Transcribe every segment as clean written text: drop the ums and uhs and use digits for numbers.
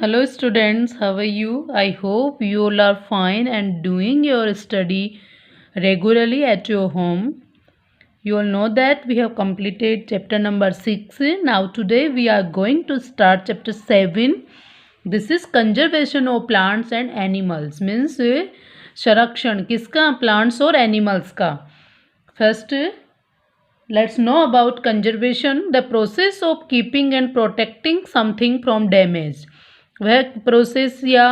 Hello students, how are you? I hope you all are fine and doing your study regularly at your home. You all know that we have completed chapter number 6. Now today we are going to start chapter 7. This is conservation of plants and animals. Means संरक्षण किसका? Plants और animals का. First, let's know about conservation, the process of keeping and protecting something from damage. वह process या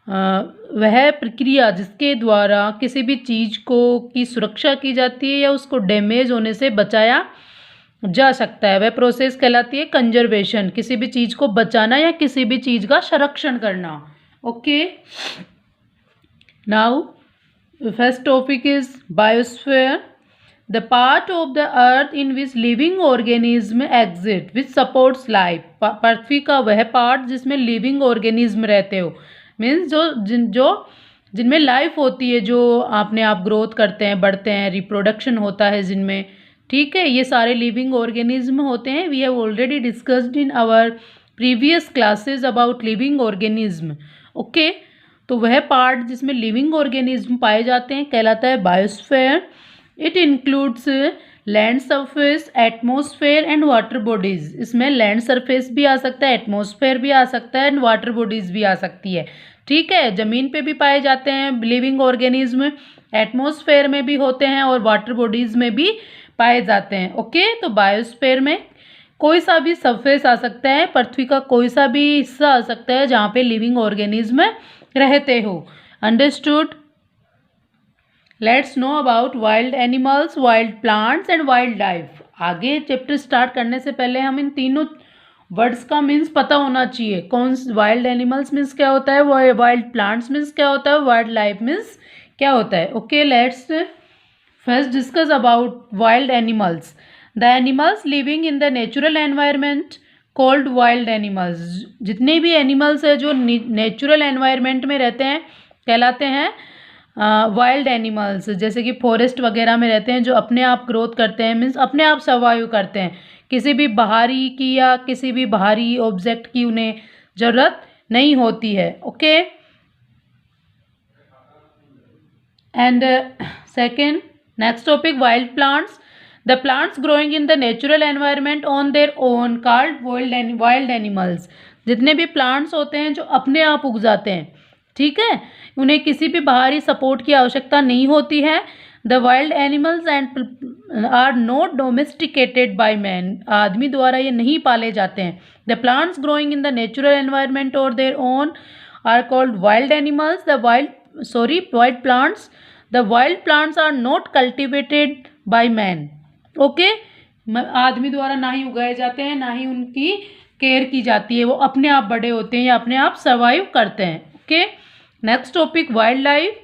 वह प्रक्रिया जिसके द्वारा किसी भी चीज़ को की सुरक्षा की जाती है या उसको डैमेज होने से बचाया जा सकता है, वह प्रोसेस कहलाती है कंजर्वेशन. किसी भी चीज़ को बचाना या किसी भी चीज़ का संरक्षण करना. Okay, now first topic is biosphere, the part of the earth in which living organism exist which supports life. पृथ्वी का वह पार्ट जिसमें लिविंग ऑर्गेनिज्म रहते हो, मीन्स जिनमें लाइफ होती है, जो अपने आप ग्रोथ करते हैं, बढ़ते हैं, रिप्रोडक्शन होता है जिनमें. ठीक है, ये सारे लिविंग ऑर्गेनिज्म होते हैं. We have already discussed in our previous classes about living organism. Okay, तो वह पार्ट जिसमें लिविंग ऑर्गेनिज्म पाए जाते हैं कहलाता है biosphere. It includes land surface, atmosphere and water bodies. इसमें लैंड सरफेस भी आ सकता है, एटमॉस्फेयर भी आ सकता है एंड वाटर बॉडीज़ भी आ सकती है. ठीक है, ज़मीन पे भी पाए जाते हैं लिविंग ऑर्गेनिज्म, एटमॉस्फेयर में भी होते हैं और वाटर बॉडीज़ में भी पाए जाते हैं. ओके, तो बायोस्फीयर में कोई सा भी सरफेस आ सकता है, पृथ्वी का कोई सा भी हिस्सा आ सकता है जहाँ पे लिविंग ऑर्गेनिज्म रहते हो. Understood? Let's know about wild animals, wild plants and wild life. आगे चैप्टर स्टार्ट करने से पहले हम इन तीनों वर्ड्स का मीन्स पता होना चाहिए. कौन वाइल्ड एनिमल्स मीन्स क्या होता है, वाइल्ड प्लांट्स मीन्स क्या होता है, वाइल्ड लाइफ मीन्स क्या होता है. Okay, let's first discuss about wild animals. The animals living in the natural environment called wild animals. जितने भी एनिमल्स है जो नेचुरल एनवायरमेंट में रहते हैं कहलाते हैं वाइल्ड एनिमल्स. जैसे कि फॉरेस्ट वगैरह में रहते हैं, जो अपने आप ग्रोथ करते हैं, मीन्स अपने आप सर्वाइव करते हैं, किसी भी बाहरी की या किसी भी बाहरी ऑब्जेक्ट की उन्हें ज़रूरत नहीं होती है. Okay, and second next topic wild plants. The plants growing in the natural environment on their own called wild animals. जितने भी प्लांट्स होते हैं जो अपने आप उग जाते हैं, ठीक है, उन्हें किसी भी बाहरी सपोर्ट की आवश्यकता नहीं होती है. The wild animals and are not domesticated by man. आदमी द्वारा ये नहीं पाले जाते हैं. The plants growing in the natural environment और their own are called wild animals. The wild plants. The wild plants are not cultivated by man. Okay, आदमी द्वारा ना ही उगाए जाते हैं, ना ही उनकी केयर की जाती है, वो अपने आप बड़े होते हैं या अपने आप सर्वाइव करते हैं. Okay, next topic wildlife.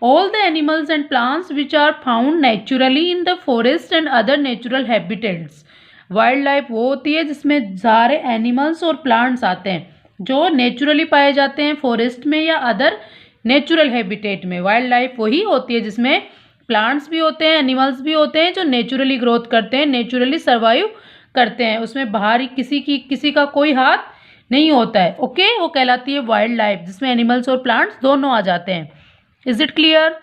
All the animals and plants which are found naturally in the forest and other natural habitats. wildlife वो होती है जिसमें सारे एनिमल्स और प्लांट्स आते हैं जो नेचुरली पाए जाते हैं फॉरेस्ट में या अदर नेचुरल हैबिटेट में. वाइल्ड लाइफ वही होती है जिसमें प्लांट्स भी होते हैं, एनिमल्स भी होते हैं जो नेचुरली ग्रोथ करते हैं, नेचुरली सर्वाइव करते हैं, उसमें बाहरी किसी का कोई हाथ नहीं होता है. ओके, वो कहलाती है वाइल्ड लाइफ जिसमें एनिमल्स और प्लांट्स दोनों आ जाते हैं. Is it clear?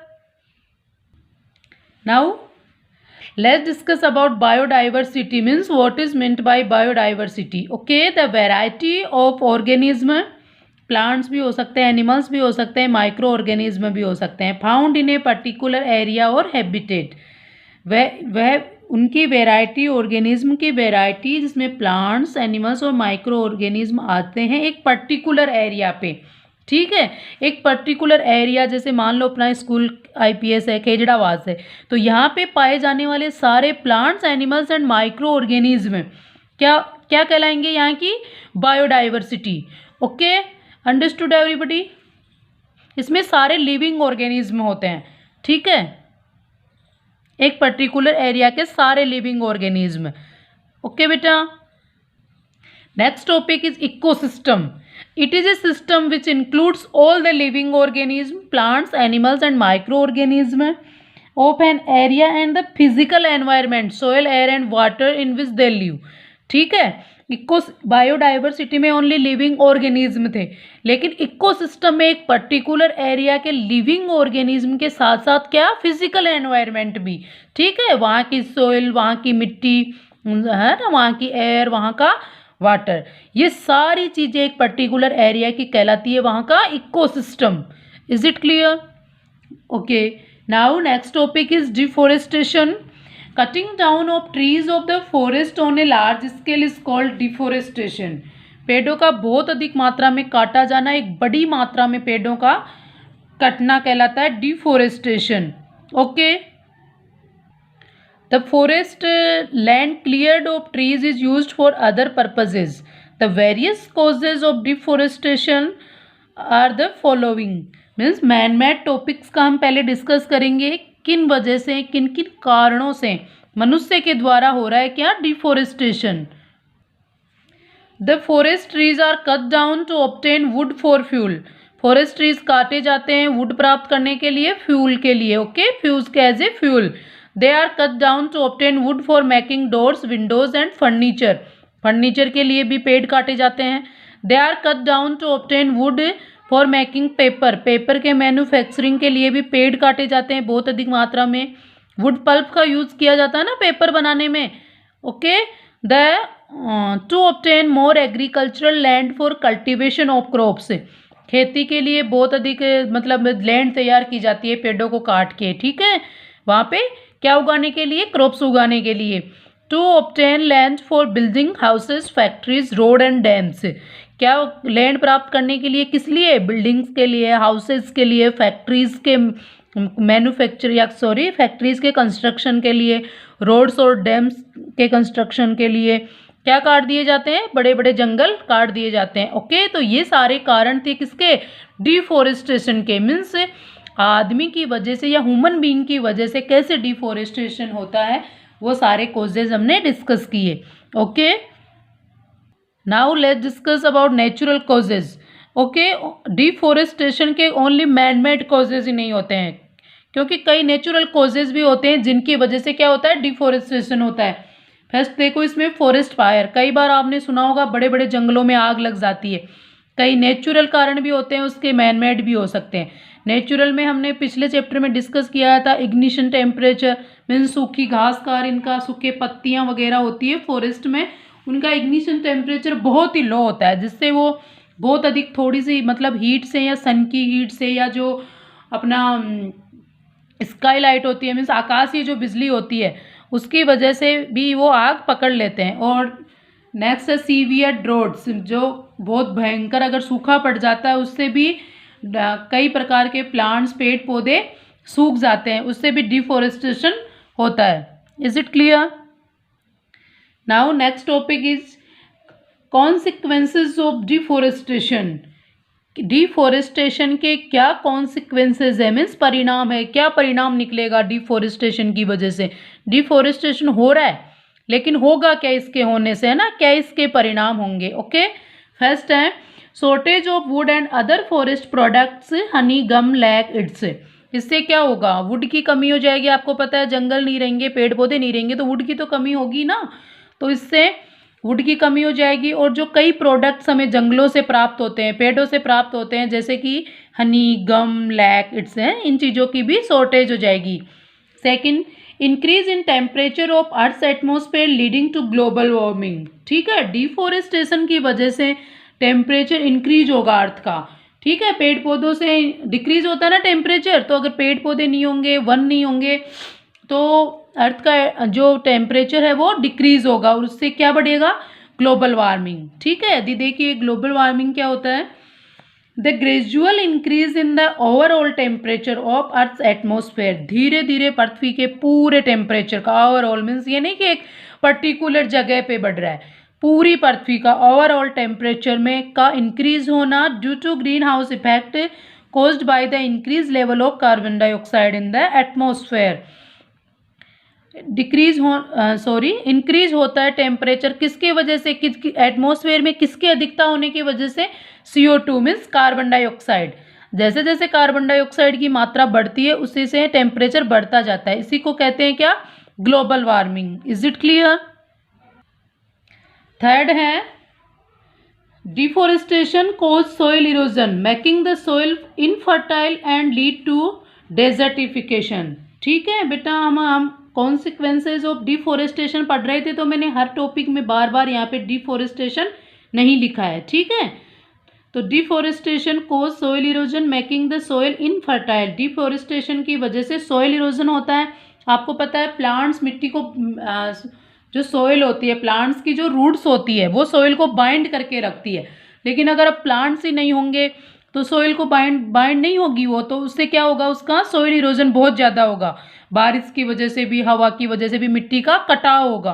Now let's discuss about biodiversity. Means what is meant by biodiversity. Okay, the variety of organism, plants भी हो सकते हैं, एनिमल्स भी हो सकते हैं, माइक्रो ऑर्गेनिज्म भी हो सकते हैं, found in a particular area और हैबिटेट. वह उनकी वेराइटी, ऑर्गेनिज्म की वेराइटी जिसमें प्लांट्स, एनिमल्स और माइक्रो ऑर्गेनिज्म आते हैं एक पर्टिकुलर एरिया पे. ठीक है, एक पर्टिकुलर एरिया, जैसे मान लो अपना स्कूल आईपीएस है, खेजड़ावास है, तो यहाँ पे पाए जाने वाले सारे plants, animals and micro organism क्या क्या कहलाएंगे? यहाँ की बायोडाइवर्सिटी. Okay, understood everybody? इसमें सारे लिविंग ऑर्गेनिज्म होते हैं. ठीक है, एक पर्टिकुलर एरिया के सारे लिविंग ऑर्गेनिज्म. ओके बेटा, next topic is ecosystem. It is a system which includes all the living organism, plants, animals and micro organism of an area and the physical environment, soil, air and water in which they live. ठीक है, biodiversity में only living organism थे, लेकिन ecosystem में एक particular area के living organism के साथ साथ क्या, फिजिकल एनवायरनमेंट भी, ठीक है, वहाँ की सोइल, वहाँ की मिट्टी है ना, वहाँ की एयर, वहाँ का वाटर, ये सारी चीज़ें एक पर्टिकुलर एरिया की कहलाती है वहाँ का ecosystem. Is it clear? Okay, now next topic is deforestation. Cutting down of trees of the forest on a large scale is called deforestation. पेड़ों का बहुत अधिक मात्रा में काटा जाना, एक बड़ी मात्रा में पेड़ों का कटना कहलाता है deforestation. Okay, the forest land cleared of trees is used for other purposes. The various causes of deforestation are the following. Means man made topics का हम पहले डिस्कस करेंगे, किन वजह से, किन किन कारणों से मनुष्य के द्वारा हो रहा है क्या, deforestation. The forest trees are cut down to obtain wood for fuel. Forest trees काटे जाते हैं वुड प्राप्त करने के लिए, फ्यूल के लिए। ओके, फ्यूज के as a fuel. They are cut down to obtain wood for making doors, windows and furniture. Furniture के लिए भी पेड़ काटे जाते हैं। They are cut down to obtain wood for making paper. Paper के मैन्युफैक्चरिंग के लिए भी पेड़ काटे जाते हैं बहुत अधिक मात्रा में। वुड पल्प का यूज़ किया जाता है ना पेपर बनाने में। Okay, the two obtain more agricultural land for cultivation of crops. खेती के लिए बहुत अधिक मतलब लैंड तैयार की जाती है पेड़ों को काट के, ठीक है, वहाँ पे क्या उगाने के लिए, क्रॉप्स उगाने के लिए। To obtain land for building houses, factories, road and dams. क्या लैंड प्राप्त करने के लिए, किस लिए, बिल्डिंग्स के लिए, हाउसेस के लिए, फैक्ट्रीज के मैन्युफैक्चर या सॉरी फैक्ट्रीज के कंस्ट्रक्शन के लिए, रोड्स और डैम्स के कंस्ट्रक्शन के लिए क्या काट दिए जाते हैं, बड़े बड़े जंगल काट दिए जाते हैं। ओके, तो ये सारे कारण थे किसके, डिफोरेस्टेशन के। मीन्स आदमी की वजह से या ह्यूमन बीइंग की वजह से कैसे डिफोरेस्टेशन होता है, वो सारे कॉजेज हमने डिस्कस किए। Okay, now let's discuss about natural causes. Okay, deforestation के ओनली मैन मेड कॉजेज ही नहीं होते हैं, क्योंकि कई नेचुरल कॉजेज भी होते हैं जिनकी वजह से क्या होता है, डिफोरेस्टेशन होता है। फर्स्ट देखो इसमें फॉरेस्ट फायर, कई बार आपने सुना होगा बड़े बड़े जंगलों में आग लग जाती है। कई नेचुरल कारण भी होते हैं उसके, मैन मेड भी हो सकते हैं। नेचुरल में हमने पिछले चैप्टर में डिस्कस किया था इग्निशन टेम्परेचर, मीन्स सूखी घास का, इनका सूखे पत्तियां वगैरह होती है फॉरेस्ट में, उनका इग्निशन टेम्परेचर बहुत ही लो होता है, जिससे वो बहुत अधिक थोड़ी सी मतलब हीट से या सन की हीट से या जो अपना स्काई लाइट होती है, मीन्स आकाशीय जो बिजली होती है, उसकी वजह से भी वो आग पकड़ लेते हैं। और नेक्स्ट है सीवियर ड्रोट्स, जो बहुत भयंकर अगर सूखा पड़ जाता है उससे भी कई प्रकार के प्लांट्स, पेड़ पौधे सूख जाते हैं, उससे भी डिफोरेस्टेशन होता है। Is it clear? Now next topic is consequences of deforestation. Deforestation के क्या कॉन्सिक्वेंसेज है, मीन्स परिणाम है, क्या परिणाम निकलेगा डिफोरेस्टेशन की वजह से। डिफोरेस्टेशन हो रहा है लेकिन होगा क्या इसके होने से, है ना, क्या इसके परिणाम होंगे। ओके, फर्स्ट है shortage of wood and other forest products, honey, gum, lac, its. इससे क्या होगा, वुड की कमी हो जाएगी। आपको पता है जंगल नहीं रहेंगे, पेड़ पौधे नहीं रहेंगे तो वुड की तो कमी होगी ना, तो इससे वुड की कमी हो जाएगी। और जो कई प्रोडक्ट्स हमें जंगलों से प्राप्त होते हैं, पेड़ों से प्राप्त होते हैं, जैसे कि हनी, गम, लैक, इट्स हैं, इन चीज़ों की भी शॉर्टेज हो जाएगी। Second, increase in temperature of earth atmosphere leading to global warming. ठीक है, डिफोरेस्टेशन की वजह से टेम्परेचर इंक्रीज होगा अर्थ का। ठीक है, पेड़ पौधों से डिक्रीज होता है ना टेम्परेचर, तो अगर पेड़ पौधे नहीं होंगे, वन नहीं होंगे, तो अर्थ का जो टेम्परेचर है वो डिक्रीज होगा और उससे क्या बढ़ेगा, ग्लोबल वार्मिंग। ठीक है, यदि देखिए ग्लोबल वार्मिंग क्या होता है, the gradual increase in the overall temperature of earth atmosphere. धीरे धीरे पृथ्वी के पूरे टेम्परेचर का, ओवरऑल मीन्स ये नहीं कि एक पर्टिकुलर जगह पे बढ़ रहा है, पूरी पृथ्वी का ओवरऑल टेम्परेचर में का इंक्रीज होना due to green house effect caused by the increase level of carbon dioxide in the atmosphere. Increase होता है टेम्परेचर किसकी वजह से, किसकी एटमॉस्फेयर में किसकी अधिकता होने की वजह से, CO2 मीन्स कार्बन डाइऑक्साइड। जैसे जैसे कार्बन डाइऑक्साइड की मात्रा बढ़ती है उसी से टेम्परेचर बढ़ता जाता है, इसी को कहते हैं क्या, global warming. Is it clear? Third है deforestation cause soil erosion making the soil infertile and lead to desertification. ठीक है बेटा, हम कॉन्सिक्वेंसेज ऑफ डिफोरेस्टेशन पढ़ रहे थे, तो मैंने हर टॉपिक में बार बार यहाँ पे डिफोरेस्टेशन नहीं लिखा है। ठीक है, तो deforestation cause soil erosion making the soil infertile. Deforestation की वजह से सोइल इरोजन होता है। आपको पता है प्लांट्स मिट्टी को जो सोइल होती है, प्लांट्स की जो रूट्स होती है वो सोइल को बाइंड करके रखती है। लेकिन अगर अब प्लांट्स ही नहीं होंगे तो सोइल को बाइंड नहीं होगी वो, तो उससे क्या होगा, उसका सोइल इरोजन बहुत ज़्यादा होगा। बारिश की वजह से भी, हवा की वजह से भी मिट्टी का कटाव होगा,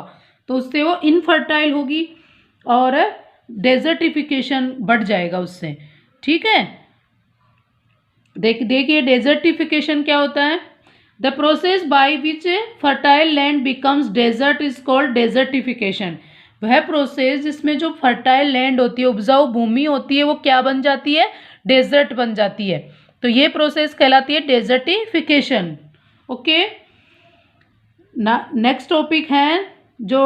तो उससे वो इनफर्टाइल होगी और डेजर्टिफिकेशन बढ़ जाएगा उससे। ठीक है, देखिए डेजर्टिफिकेशन क्या होता है। The process by which fertile land becomes desert is called desertification. वह प्रोसेस जिसमें जो फर्टाइल लैंड होती है, उपजाऊ भूमि होती है, वो क्या बन जाती है, डेजर्ट बन जाती है। तो ये प्रोसेस कहलाती है डेजर्टिफिकेशन। ओके, नेक्स्ट टॉपिक है जो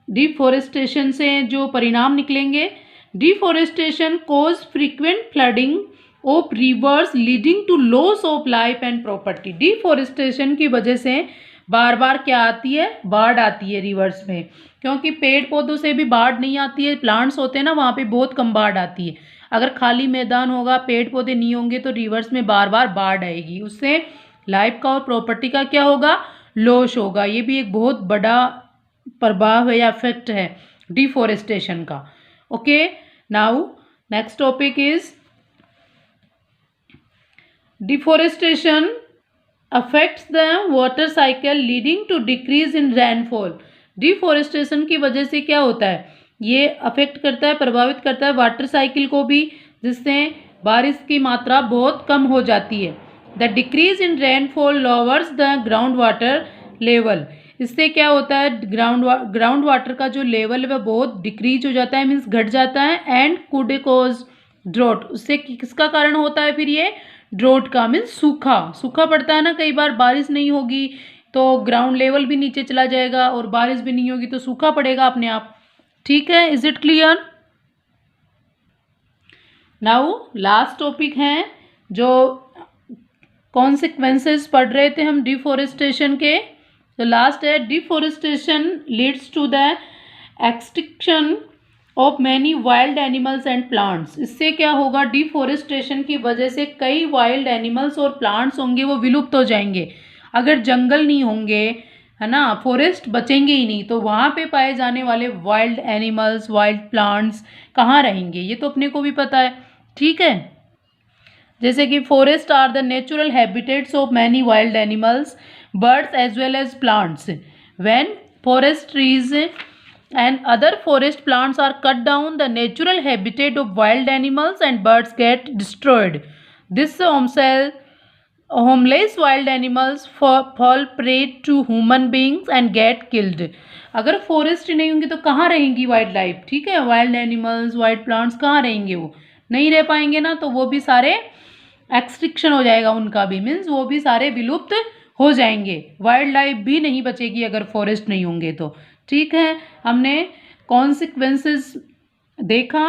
डिफोरेस्टेशन से जो परिणाम निकलेंगे। Deforestation cause frequent flooding of rivers leading to loss of life and property. Deforestation की वजह से बार बार क्या आती है, बाढ़ आती है रिवर्स में, क्योंकि पेड़ पौधों से भी बाढ़ नहीं आती है, प्लांट्स होते हैं ना, वहाँ पे बहुत कम बाढ़ आती है। अगर खाली मैदान होगा, पेड़ पौधे नहीं होंगे, तो रिवर्स में बार बार बाढ़ आएगी, उससे लाइफ का और प्रॉपर्टी का क्या होगा, लॉस होगा। ये भी एक बहुत बड़ा प्रभाव है या इफेक्ट है डिफोरेस्टेशन का। Okay, now next topic is deforestation affects the water cycle leading to decrease in rainfall. Deforestation की वजह से क्या होता है, ये अफेक्ट करता है, प्रभावित करता है वाटर साइकिल को भी, जिससे बारिश की मात्रा बहुत कम हो जाती है। The decrease in rainfall lowers the ground water level. इससे क्या होता है, ग्राउंड वाटर का जो लेवल है वह बहुत डिक्रीज हो जाता है, मीन्स घट जाता है। And could cause drought. उससे किसका कारण होता है फिर ये, ड्रॉट का, मीन्स सूखा पड़ता है ना, कई बार बारिश नहीं होगी तो ग्राउंड लेवल भी नीचे चला जाएगा, और बारिश भी नहीं होगी तो सूखा पड़ेगा अपने आप। ठीक है, is it clear. Now last topic है जो कॉन्सिक्वेंसेस पढ़ रहे थे हम डिफोरेस्टेशन के, तो लास्ट है deforestation leads to the extinction of many wild animals and plants. इससे क्या होगा, डिफोरेस्टेशन की वजह से कई वाइल्ड एनिमल्स और प्लांट्स होंगे वो विलुप्त हो जाएंगे। अगर जंगल नहीं होंगे, है ना, फॉरेस्ट बचेंगे ही नहीं, तो वहाँ पे पाए जाने वाले वाइल्ड एनिमल्स, वाइल्ड प्लांट्स कहाँ रहेंगे, ये तो अपने को भी पता है। ठीक है, जैसे कि forest are the natural habitats of many wild animals, birds as well as plants. When forest trees and other forest plants are cut down, the natural habitat of wild animals and birds get destroyed. This homeless wild animals fall prey to human beings and get killed. अगर forest नहीं होंगे तो कहाँ रहेंगी wild life. ठीक है, wild animals, wild plants कहाँ रहेंगे, वो नहीं रह पाएंगे ना, तो वो भी सारे एक्सटिंक्शन हो जाएगा उनका भी, मीन्स वो भी सारे विलुप्त हो जाएंगे, वाइल्ड लाइफ भी नहीं बचेगी अगर फॉरेस्ट नहीं होंगे तो। ठीक है, हमने कॉन्सिक्वेंसेस देखा,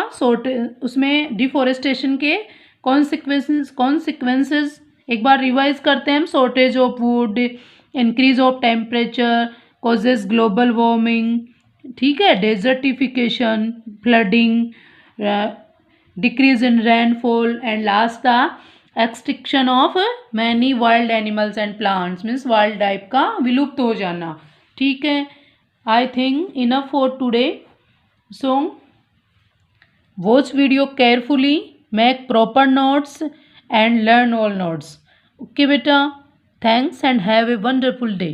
उसमें डिफोरेस्टेशन के कॉन्सिक्वेंसेस एक बार रिवाइज करते हैं हम। Shortage of would, increase of temperature causes global warming, ठीक है, desertification, flooding, decrease in rainfall, and last the extinction of many wild animals and plants, means wild life का विलुप्त हो जाना। ठीक है, I think enough for today. So watch video carefully, make proper notes and learn all notes. Okay beta, thanks and have a wonderful day.